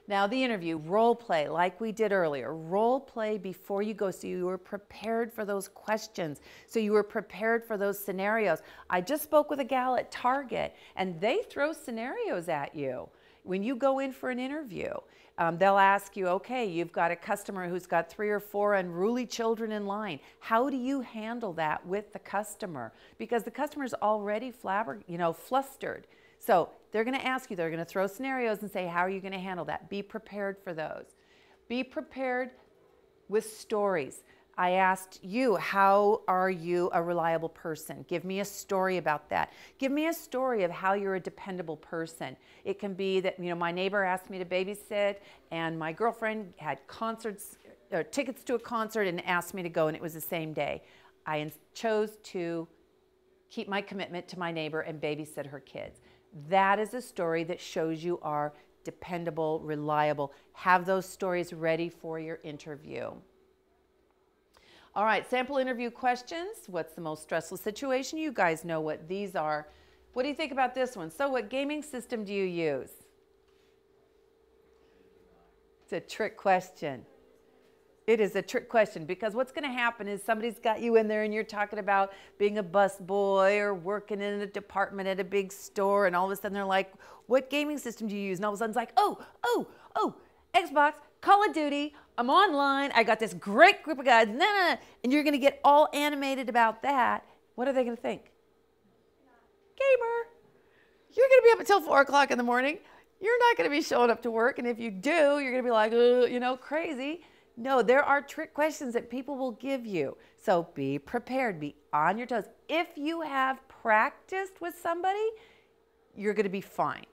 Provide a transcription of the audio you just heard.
Now the interview, role play, like we did earlier. Role play before you go so you were prepared for those questions, so you were prepared for those scenarios. I just spoke with a gal at Target, and they throw scenarios at you when you go in for an interview. They'll ask you, okay, you've got a customer who's got 3 or 4 unruly children in line. How do you handle that with the customer? Because the customer's already flustered. So they're going to ask you, they're going to throw scenarios and say, how are you going to handle that? Be prepared for those. Be prepared with stories. I asked you, how are you a reliable person? Give me a story about that. Give me a story of how you're a dependable person. It can be that, my neighbor asked me to babysit, and my girlfriend had tickets to a concert and asked me to go, and it was the same day. I chose to keep my commitment to my neighbor and babysit her kids. That is a story that shows you are dependable, reliable. Have those stories ready for your interview. All right, sample interview questions. What's the most stressful situation? You guys know what these are. What do you think about this one? So what gaming system do you use? It's a trick question. It is a trick question, because what's going to happen is somebody's got you in there and you're talking about being a busboy or working in a department at a big store, and all of a sudden they're like, what gaming system do you use? And all of a sudden it's like, oh, Xbox, Call of Duty, I'm online, I got this great group of guys, and you're going to get all animated about that. What are they going to think? Gamer. You're going to be up until 4 o'clock in the morning. You're not going to be showing up to work, and if you do, you're going to be like, crazy. No, there are trick questions that people will give you. So be prepared, be on your toes. If you have practiced with somebody, you're going to be fine.